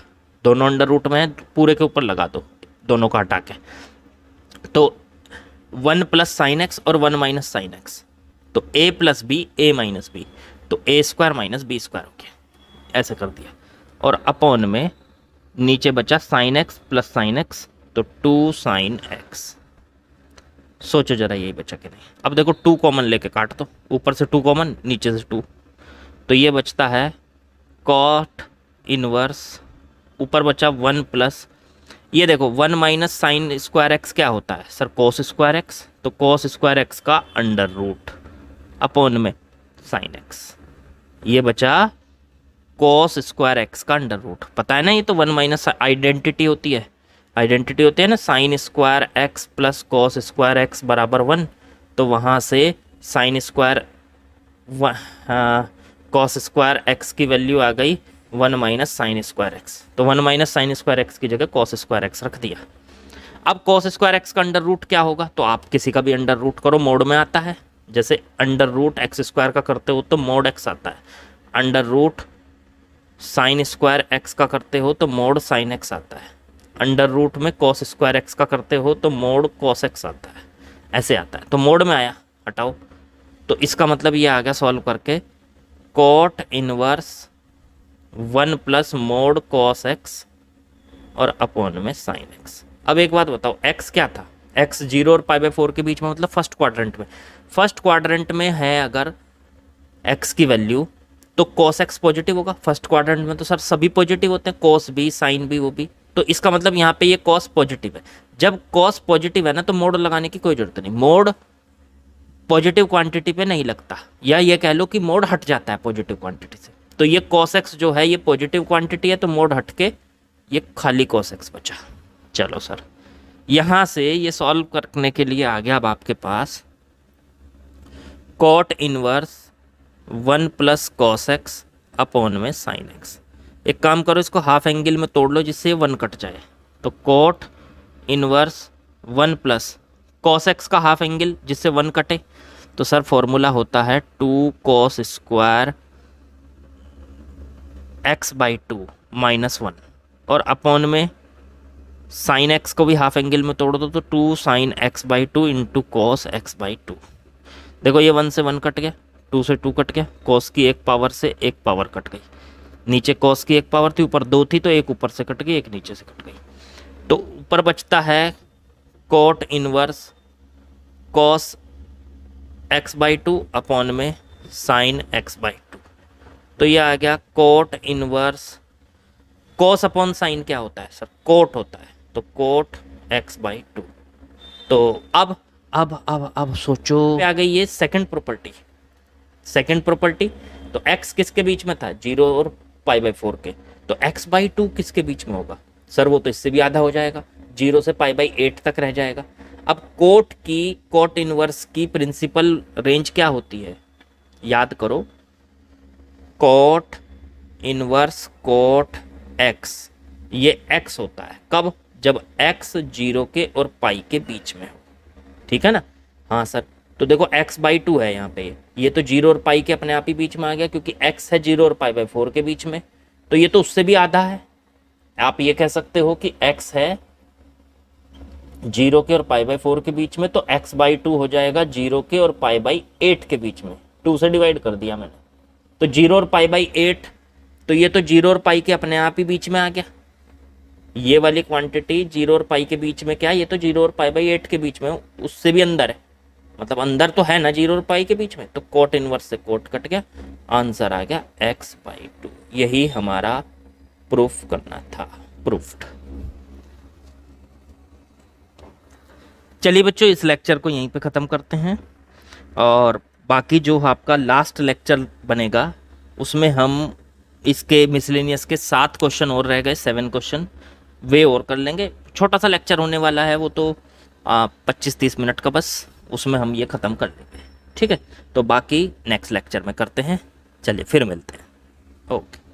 दोनों अंडर रूट में है, पूरे के ऊपर लगा दो दोनों को हटा के, तो 1 + साइन एक्स और 1 माइनस साइन एक्स, तो a + b a minus b, तो a² माइनस b² हो गया, ऐसे कर दिया। और अपॉन में नीचे बचा sign x plus sine x, तो 2 साइन एक्स। सोचो जरा यही बचा कि नहीं। अब देखो 2 कॉमन लेके काट दो, ऊपर से 2 कॉमन नीचे से 2, तो ये बचता है कॉट इनवर्स, ऊपर बचा 1 प्लस, ये देखो 1 माइनस साइन स्क्वायर एक्स क्या होता है सर, कोस स्क्वायर एक्स, तो कोस स्क्वायर एक्स का अंडर रूट अपॉन में साइन एक्स, ये बचा कोस स्क्वायर एक्स का अंडर रूट। पता है ना, ये तो 1 माइनस आइडेंटिटी होती है ना, sign square x plus cos square x बराबर 1, तो वहाँ से sine square cos square x की वैल्यू आ गई 1 माइनस साइन स्क्वायर एक्स, तो 1 माइनस साइन स्क्वायर एक्स की जगह कॉस स्क्वायर एक्स रख दिया। अब कॉस स्क्वायर एक्स का अंडर रूट क्या होगा, तो आप किसी का भी अंडर रूट करो, मोड में आता है, जैसे अंडर रूट x² का करते हो तो मोड x आता है, under root sine square x का करते हो तो मोड साइन एक्स आता है, अंडर रूट में कॉस स्क्वायर एक्स का करते हो तो मोड कॉस एक्स आता है, ऐसे आता है। तो मोड में आया, हटाओ, तो इसका मतलब ये आ गया सॉल्व करके cot inverse 1 plus mod cos x और अपॉन में साइन एक्स। अब एक बात बताओ, x क्या था, x 0 और π/4 के बीच में, मतलब फर्स्ट क्वाड्रेंट में है अगर x की वैल्यू, तो cos x पॉजिटिव होगा। फर्स्ट क्वाड्रेंट में तो सर सभी पॉजिटिव होते हैं, cos भी साइन भी वो भी, तो इसका मतलब यहाँ पे ये cos पॉजिटिव है। जब cos पॉजिटिव है ना तो मोड लगाने की कोई जरूरत नहीं, मोड पॉजिटिव क्वांटिटी पे नहीं लगता, या ये कह लो कि मोड हट जाता है पॉजिटिव क्वांटिटी से। तो ये cos x जो है ये पॉजिटिव क्वांटिटी है, तो मोड हट के ये खाली cos x बचा। चलो सर, यहाँ से ये सॉल्व करने के लिए आ गया अब आपके पास cot inverse 1 plus cos x upon में साइन एक्स। एक काम करो, इसको हाफ एंगल में तोड़ लो जिससे 1 कट जाए, तो cot inverse 1 plus cos x का हाफ एंगल जिससे 1 कटे, तो सर फॉर्मूला होता है 2 कॉस स्क्वायर x/2 माइनस 1, और अपॉन में साइन एक्स को भी हाफ एंगल में तोड़ दो तो 2 sign x/2 into cos x/2। देखो ये 1 से 1 कट गया, 2 से 2 कट गया, कॉस की एक पावर से एक पावर कट गई, नीचे कॉस की एक पावर थी ऊपर 2 थी, तो एक ऊपर से कट गई एक नीचे से कट गई, तो ऊपर बचता है cot inverse cos x/2 upon में साइन x/2। तो ये आ गया cot inverse, cos upon sine क्या होता है सर, कोट होता है, तो कोट x/2। तो अब सोचो आ गई ये सेकंड प्रॉपर्टी। तो x किसके बीच में था, 0 और π/4 के, तो x/2 किसके बीच में होगा सर, वो तो इससे भी आधा हो जाएगा, 0 से π/8 तक रह जाएगा। अब कोट इनवर्स की प्रिंसिपल रेंज क्या होती है, याद करो, कोट इनवर्स कोट x, ये x होता है कब, जब x 0 के और पाई के बीच में हो, ठीक है ना। हाँ सर, तो देखो x/2 है यहाँ पे, ये तो 0 और पाई के अपने आप ही बीच में आ गया, क्योंकि x है 0 और π/4 के बीच में, तो ये तो उससे भी आधा है। आप ये कह सकते हो कि x है 0 के और π/4 के बीच में, तो x/2 हो जाएगा 0 के और π/8 के बीच में, 2 से डिवाइड कर दिया मैंने, तो 0 और π/8, तो ये तो 0 और पाई के अपने आप ही बीच में आ गया। ये वाली क्वांटिटी 0 और पाई के बीच में क्या है, ये तो 0 और π/8 के बीच में, उससे भी अंदर है, मतलब अंदर तो है ना 0 और पाई के बीच में, तो कोट इनवर्स से कोट कट गया, आंसर आ गया x/2। यही हमारा प्रूफ करना था, प्रूफ्ड। चलिए बच्चों, इस लेक्चर को यहीं पे ख़त्म करते हैं, और बाकी जो आपका लास्ट लेक्चर बनेगा उसमें हम इसके मिसलेनियस के 7 क्वेश्चन और रह गए, 7 क्वेश्चन वे और कर लेंगे। छोटा सा लेक्चर होने वाला है वो तो 25-30 मिनट का, बस उसमें हम ये ख़त्म कर लेंगे। ठीक है, तो बाकी नेक्स्ट लेक्चर में करते हैं। चलिए फिर मिलते हैं। ओके।